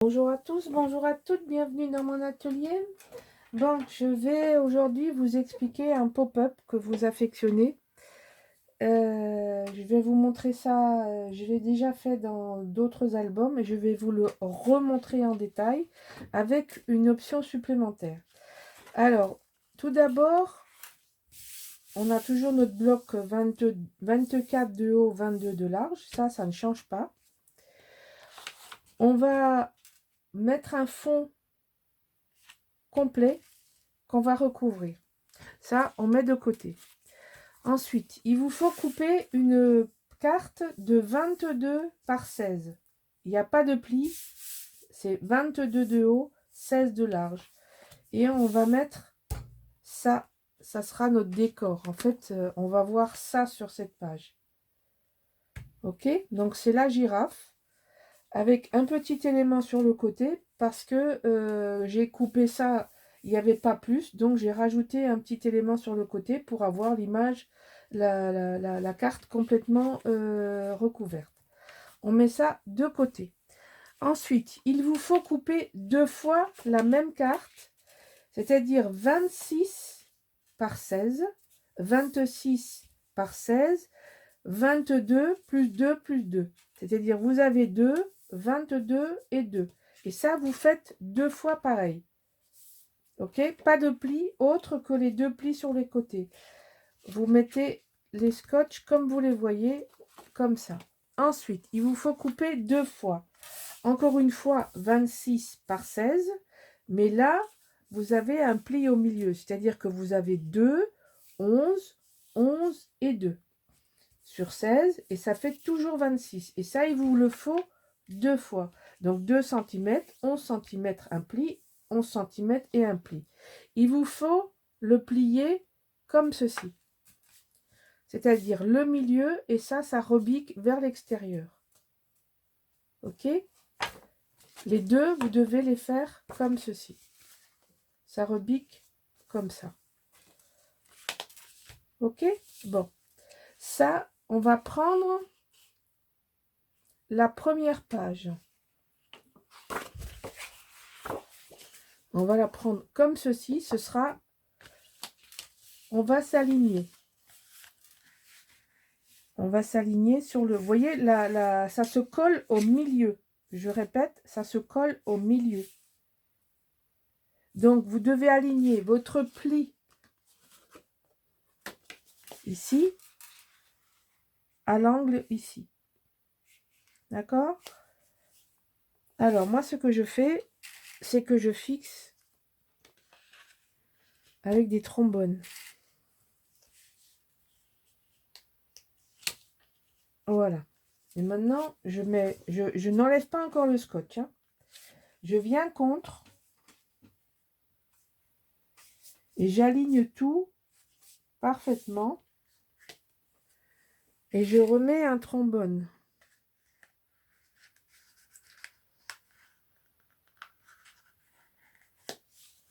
Bonjour à tous, bonjour à toutes, bienvenue dans mon atelier. Bon, je vais aujourd'hui vous expliquer un pop-up que vous affectionnez. Je vais vous montrer ça, je l'ai déjà fait dans d'autres albums et je vais vous le remontrer en détail avec une option supplémentaire. Alors, tout d'abord, on a toujours notre bloc 24 de haut, 22 de large, ça ne change pas. On va mettre un fond complet qu'on va recouvrir. Ça, on met de côté. Ensuite, il vous faut couper une carte de 22 par 16. Il n'y a pas de pli. C'est 22 de haut, 16 de large. Et on va mettre ça. Ça sera notre décor. En fait, on va voir ça sur cette page. Ok? Donc, c'est la girafe avec un petit élément sur le côté parce que j'ai coupé ça. Il n'y avait pas plus, donc j'ai rajouté un petit élément sur le côté pour avoir l'image, la carte complètement recouverte. On met ça de côté. Ensuite, il vous faut couper deux fois la même carte, c'est-à-dire 26 par 16, 26 par 16, 22 plus 2 plus 2. C'est-à-dire vous avez 2, 22 et 2. Et ça, vous faites deux fois pareil. Ok? Pas de plis autre que les deux plis sur les côtés. Vous mettez les scotch comme vous les voyez, comme ça. Ensuite, il vous faut couper deux fois. Encore une fois, 26 par 16. Mais là, vous avez un pli au milieu. C'est-à-dire que vous avez 2, 11, 11 et 2 sur 16. Et ça fait toujours 26. Et ça, il vous le faut deux fois. Donc 2 cm, 11 cm, un pli, 11 cm et un pli. Il vous faut le plier comme ceci. C'est-à-dire le milieu et ça rebique vers l'extérieur. Ok? Les deux, vous devez les faire comme ceci. Ça rebique comme ça. Ok? Bon. Ça, on va prendre la première page. On va la prendre comme ceci. Ce sera... On va s'aligner. On va s'aligner sur le... Vous voyez, ça se colle au milieu. Je répète, ça se colle au milieu. Donc, vous devez aligner votre pli ici, à l'angle ici. D'accord? Alors, moi, ce que je fais, c'est que je fixe avec des trombones. Voilà. Et maintenant, je n'enlève pas encore le scotch. Hein. Je viens contre et j'aligne tout parfaitement. Et je remets un trombone.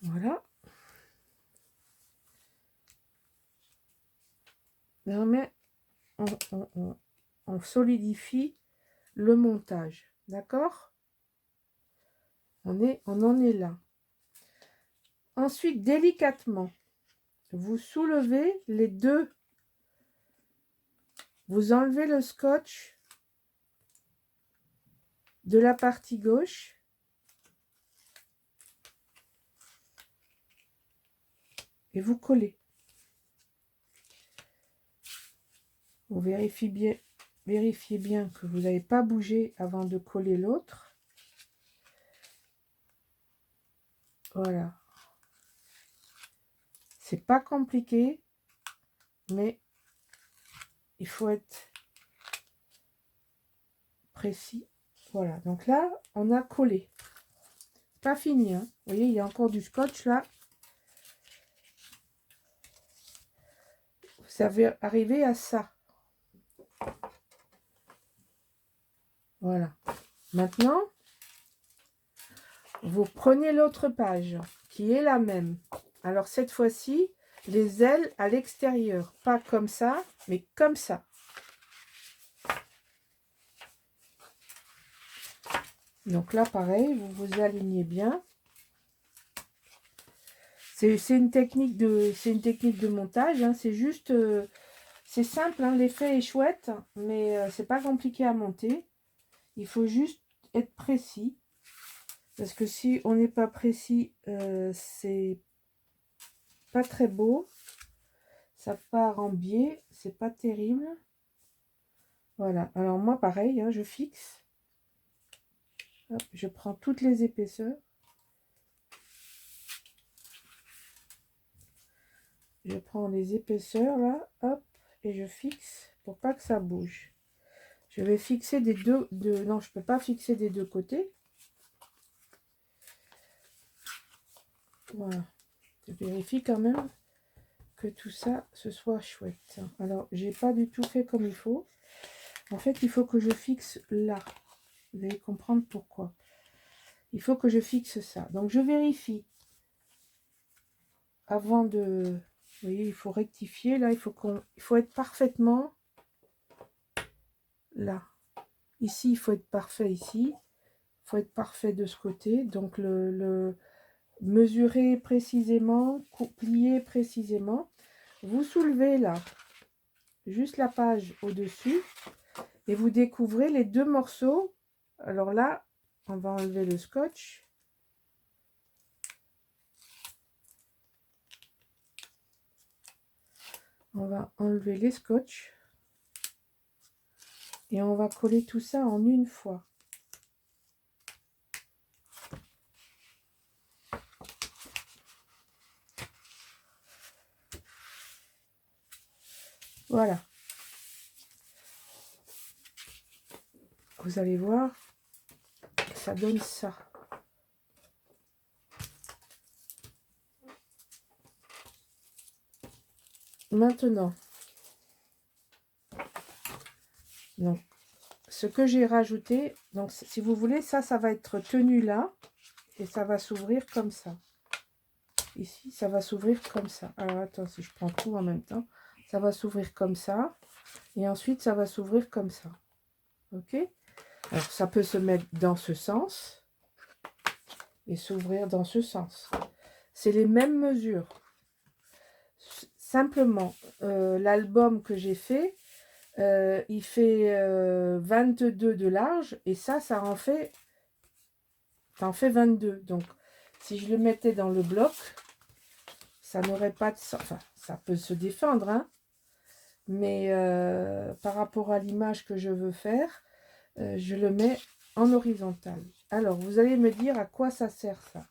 Voilà. On solidifie le montage. D'accord? On en est là. Ensuite, délicatement, vous soulevez les deux. Vous enlevez le scotch de la partie gauche. Et vous collez. Vous vérifiez bien que vous n'avez pas bougé avant de coller l'autre. Voilà. C'est pas compliqué, mais il faut être précis. Voilà. Donc là, on a collé. Pas fini. Hein. Vous voyez, il y a encore du scotch là. Vous savez arriver à ça. Voilà. Maintenant, vous prenez l'autre page qui est la même. Alors cette fois-ci, les ailes à l'extérieur. Pas comme ça, mais comme ça. Donc là, pareil, vous vous alignez bien. C'est une technique de montage, hein. C'est juste, c'est simple, hein. L'effet est chouette, mais c'est pas compliqué à monter. Il faut juste être précis. Parce que si on n'est pas précis, c'est pas très beau. Ça part en biais, c'est pas terrible. Voilà, alors moi pareil, hein, je fixe. Hop, je prends toutes les épaisseurs. Je prends les épaisseurs là, hop, et je fixe pour pas que ça bouge. Je vais fixer des deux, non, je peux pas fixer des deux côtés. Voilà, je vérifie quand même que tout ça, ce soit chouette. Alors, j'ai pas du tout fait comme il faut. En fait, il faut que je fixe là. Vous allez comprendre pourquoi. Il faut que je fixe ça. Donc, je vérifie avant de... Vous voyez, il faut rectifier. Là, il faut être parfaitement là. Ici, il faut être parfait ici. Il faut être parfait de ce côté. Donc, mesurer précisément, plier précisément. Vous soulevez là, juste la page au-dessus. Et vous découvrez les deux morceaux. Alors là, on va enlever le scotch. On va enlever les scotch. Et on va coller tout ça en une fois. Voilà. Vous allez voir, ça donne ça. Maintenant, donc, ce que j'ai rajouté, donc si vous voulez, ça va être tenu là, et ça va s'ouvrir comme ça. Ici, ça va s'ouvrir comme ça. Alors, attends, si je prends tout en même temps, ça va s'ouvrir comme ça, et ensuite, ça va s'ouvrir comme ça. Ok? Alors, ça peut se mettre dans ce sens, et s'ouvrir dans ce sens. C'est les mêmes mesures. Simplement, l'album que j'ai fait, il fait 22 de large et ça en fait 22. Donc, si je le mettais dans le bloc, ça n'aurait pas de sens. Enfin, ça peut se défendre, hein, mais par rapport à l'image que je veux faire, je le mets en horizontal. Alors, vous allez me dire à quoi ça sert ça.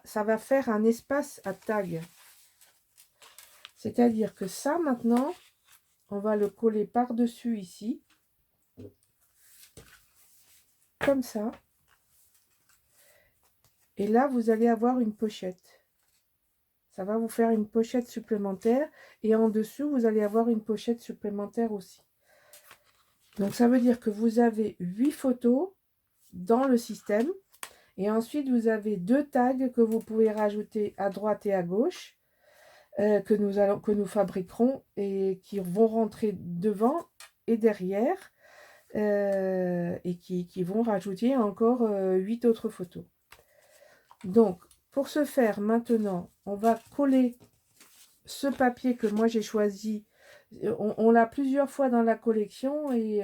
Ça va faire un espace à tag. C'est-à-dire que ça, maintenant, on va le coller par-dessus ici. Comme ça. Et là, vous allez avoir une pochette. Ça va vous faire une pochette supplémentaire. Et en dessous, vous allez avoir une pochette supplémentaire aussi. Donc, ça veut dire que vous avez 8 photos dans le système. Et ensuite, vous avez 2 tags que vous pouvez rajouter à droite et à gauche. Que nous fabriquerons et qui vont rentrer devant et derrière. Et qui vont rajouter encore 8 autres photos. Donc, pour ce faire, maintenant, on va coller ce papier que moi j'ai choisi. On l'a plusieurs fois dans la collection et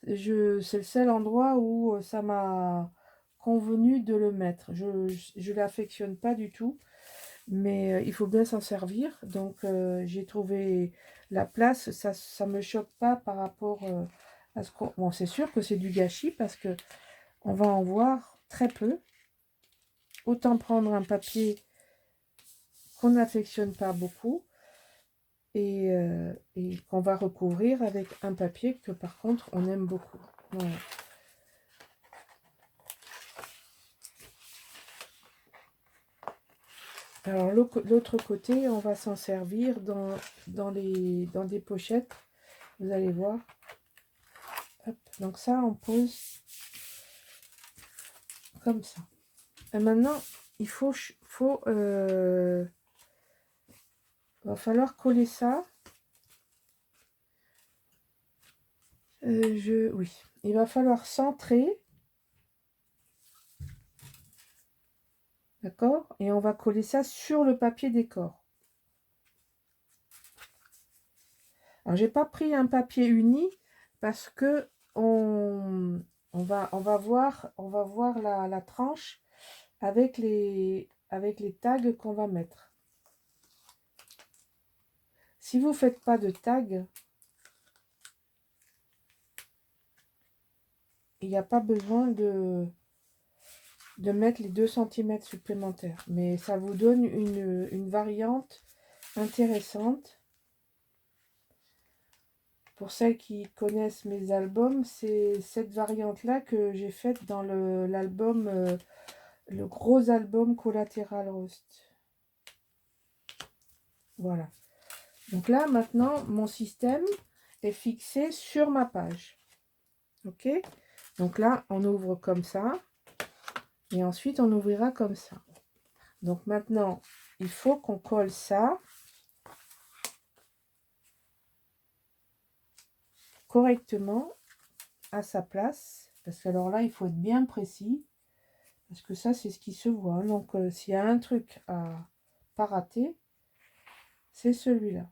c'est le seul endroit où ça m'a convenu de le mettre. Je ne l'affectionne pas du tout, mais il faut bien s'en servir. Donc, j'ai trouvé la place. Ça me choque pas par rapport à ce qu'on... Bon, c'est sûr que c'est du gâchis parce que on va en voir très peu. Autant prendre un papier qu'on n'affectionne pas beaucoup et qu'on va recouvrir avec un papier que par contre on aime beaucoup. Voilà. Alors l'autre côté, on va s'en servir dans des pochettes. Vous allez voir. Hop, donc ça, on pose comme ça. Et maintenant, il va falloir coller ça. Oui, il va falloir centrer D'accord? Et on va coller ça sur le papier décor. Alors, j'ai pas pris un papier uni parce que on va voir la tranche avec les tags qu'on va mettre. Si vous faites pas de tag, il n'y a pas besoin de mettre les 2 cm supplémentaires. Mais ça vous donne une variante intéressante. Pour celles qui connaissent mes albums, c'est cette variante-là que j'ai faite dans l'album, le gros album Collateral Rust. Voilà. Donc là, maintenant, mon système est fixé sur ma page. OK? Donc là, on ouvre comme ça. Et ensuite, on ouvrira comme ça. Donc maintenant, il faut qu'on colle ça correctement à sa place. Parce que alors là, il faut être bien précis. Parce que ça, c'est ce qui se voit. Donc, s'il y a un truc à pas rater, c'est celui-là.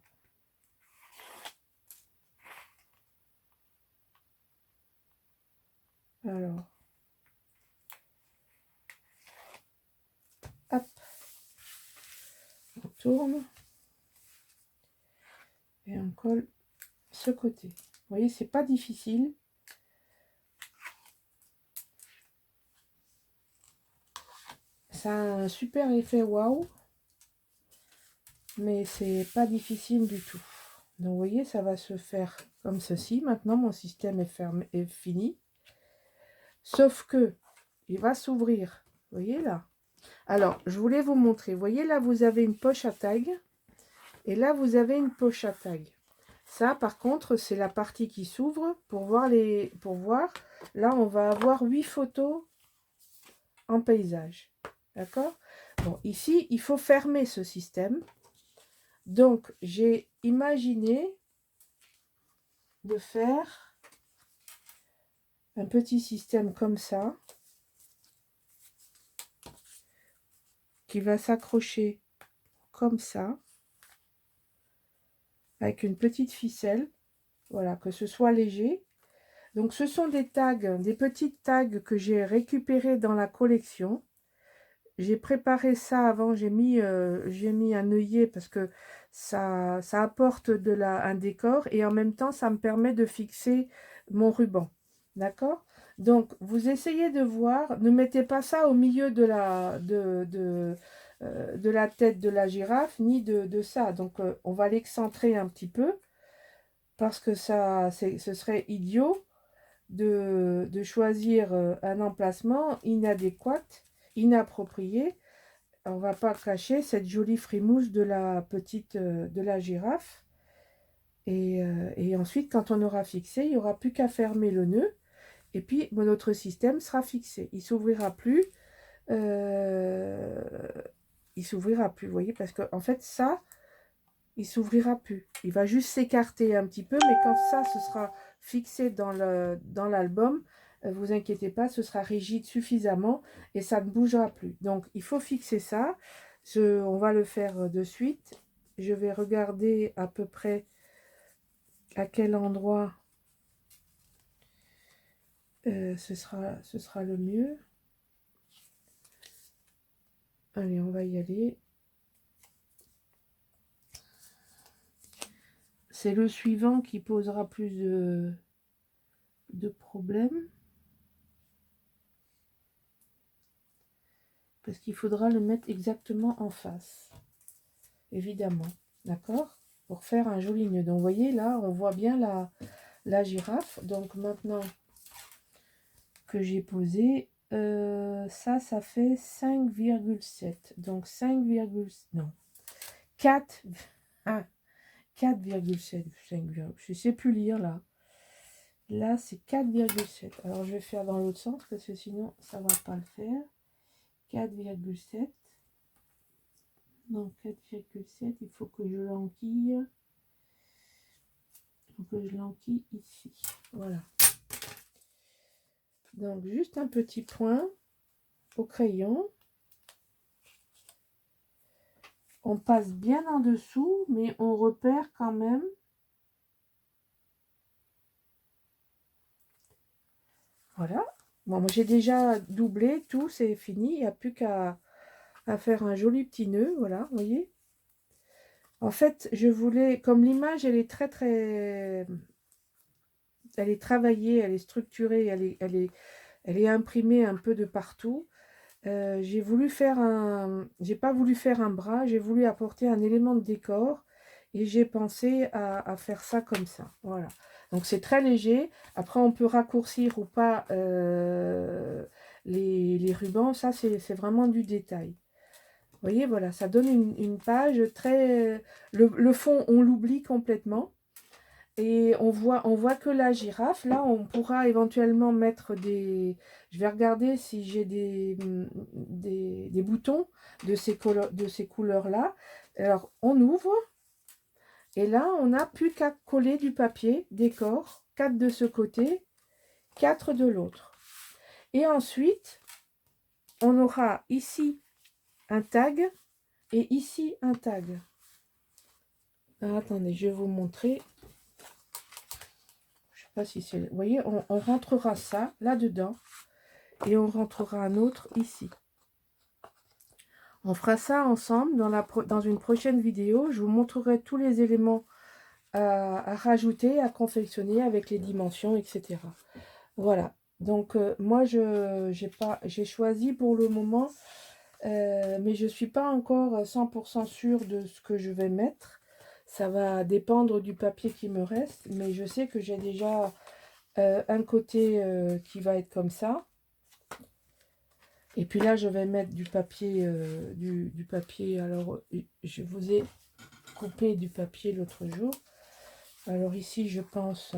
Alors, hop, on tourne et on colle ce côté. Vous voyez, c'est pas difficile. Ça a un super effet waouh, mais c'est pas difficile du tout. Donc, vous voyez, ça va se faire comme ceci. Maintenant, mon système est fini. Sauf que il va s'ouvrir. Vous voyez là? Alors, je voulais vous montrer. Vous voyez là, vous avez une poche à tag. Et là, vous avez une poche à tag. Ça, par contre, c'est la partie qui s'ouvre pour voir les. Pour voir. Là, on va avoir 8 photos en paysage. D'accord? Bon, ici, il faut fermer ce système. Donc, j'ai imaginé de faire un petit système comme ça, qui va s'accrocher comme ça, avec une petite ficelle, voilà, que ce soit léger. Donc, ce sont des tags, des petites tags que j'ai récupérées dans la collection. J'ai préparé ça avant, j'ai mis un œillet parce que ça apporte un décor et en même temps, ça me permet de fixer mon ruban. D'accord? Donc, vous essayez de voir, ne mettez pas ça au milieu de la tête de la girafe, ni de ça. Donc, on va l'excentrer un petit peu parce que ce serait idiot de choisir un emplacement inadéquat, inapproprié. On va pas cacher cette jolie frimousse de la petite de la girafe. Et ensuite, quand on aura fixé, il n'y aura plus qu'à fermer le nœud. Et puis, notre système sera fixé. Il s'ouvrira plus. Il s'ouvrira plus, vous voyez, parce que en fait, ça, il s'ouvrira plus. Il va juste s'écarter un petit peu, mais quand ça, ce sera fixé dans l'album, vous inquiétez pas, ce sera rigide suffisamment et ça ne bougera plus. Donc, il faut fixer ça. On va le faire de suite. Je vais regarder à peu près à quel endroit ce sera le mieux. Allez, on va y aller. C'est le suivant qui posera plus de problèmes. Parce qu'il faudra le mettre exactement en face. Évidemment. D'accord? Pour faire un joli nœud. Donc, vous voyez, là, on voit bien la girafe. Donc, maintenant que j'ai posé, ça fait 5,7. Donc, 5, non. 4, 4,7. Je ne sais plus lire, là. Là, c'est 4,7. Alors, je vais faire dans l'autre sens, parce que sinon, ça ne va pas le faire. 4,7. Donc 4,7, il faut que je l'enquille. Il faut que je l'enquille ici. Voilà. Donc juste un petit point au crayon. On passe bien en dessous, mais on repère quand même. Voilà. Bon, moi j'ai déjà doublé tout, c'est fini. Il n'y a plus qu'à faire un joli petit nœud. Voilà, vous voyez. En fait, je voulais, comme l'image, elle est elle est travaillée, elle est structurée, elle est imprimée un peu de partout. J'ai voulu faire j'ai pas voulu faire un bras, j'ai voulu apporter un élément de décor et j'ai pensé à faire ça comme ça. Voilà. Donc c'est très léger. Après, on peut raccourcir ou pas les rubans. Ça, c'est vraiment du détail. Vous voyez, voilà, ça donne une page très... Le fond, on l'oublie complètement. Et on voit que la girafe. Là, on pourra éventuellement mettre des... Je vais regarder si j'ai des boutons de ces couleurs-là. Alors, on ouvre. Et là, on n'a plus qu'à coller du papier décor. 4 de ce côté, 4 de l'autre. Et ensuite, on aura ici un tag et ici un tag. Alors, attendez, je vais vous montrer. Pas si c'est... Vous voyez, on rentrera ça là-dedans et on rentrera un autre ici. On fera ça ensemble dans une prochaine vidéo. Je vous montrerai tous les éléments à rajouter, à confectionner avec les dimensions, etc. Voilà. Donc, moi, j'ai choisi pour le moment, mais je ne suis pas encore 100% sûre de ce que je vais mettre. Ça va dépendre du papier qui me reste, mais je sais que j'ai déjà... un côté qui va être comme ça. Et puis là, je vais mettre du papier. Du papier. Alors, je vous ai coupé du papier l'autre jour. Alors ici, je pense,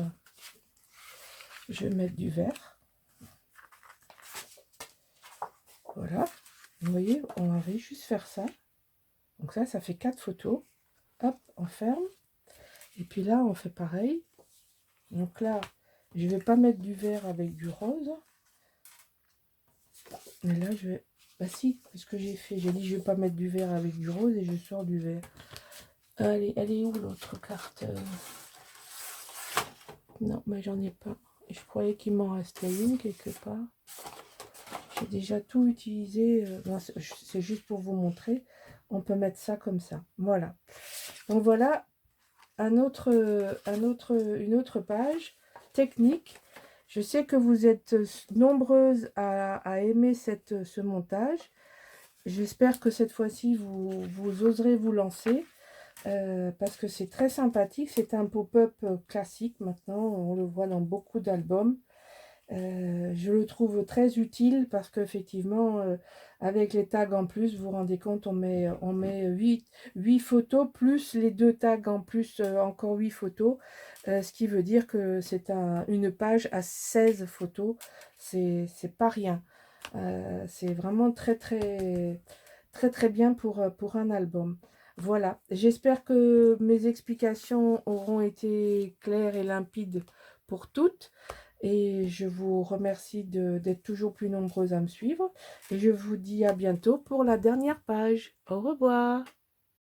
je vais mettre du vert. Voilà. Vous voyez, on va juste faire ça. Donc ça fait 4 photos. Hop, on ferme. Et puis là, on fait pareil. Donc là, je vais pas mettre du vert avec du rose. Et là, je vais... Bah si, c'est ce que j'ai fait. J'ai dit, je vais pas mettre du vert avec du rose et je sors du vert. Elle est où l'autre carte? Non, mais j'en ai pas. Je croyais qu'il m'en restait une quelque part. J'ai déjà tout utilisé. C'est juste pour vous montrer. On peut mettre ça comme ça. Voilà. Donc voilà une autre page technique. Je sais que vous êtes nombreuses à aimer ce montage. J'espère que cette fois-ci, vous oserez vous lancer. Parce que c'est très sympathique. C'est un pop-up classique maintenant. On le voit dans beaucoup d'albums. Je le trouve très utile parce qu'effectivement, avec les tags en plus, vous vous rendez compte, on met 8 photos plus les 2 tags en plus, encore 8 photos. Ce qui veut dire que c'est une page à 16 photos. C'est pas rien. C'est vraiment très bien pour un album. Voilà, j'espère que mes explications auront été claires et limpides pour toutes. Et je vous remercie d'être toujours plus nombreuses à me suivre. Et je vous dis à bientôt pour la dernière page. Au revoir.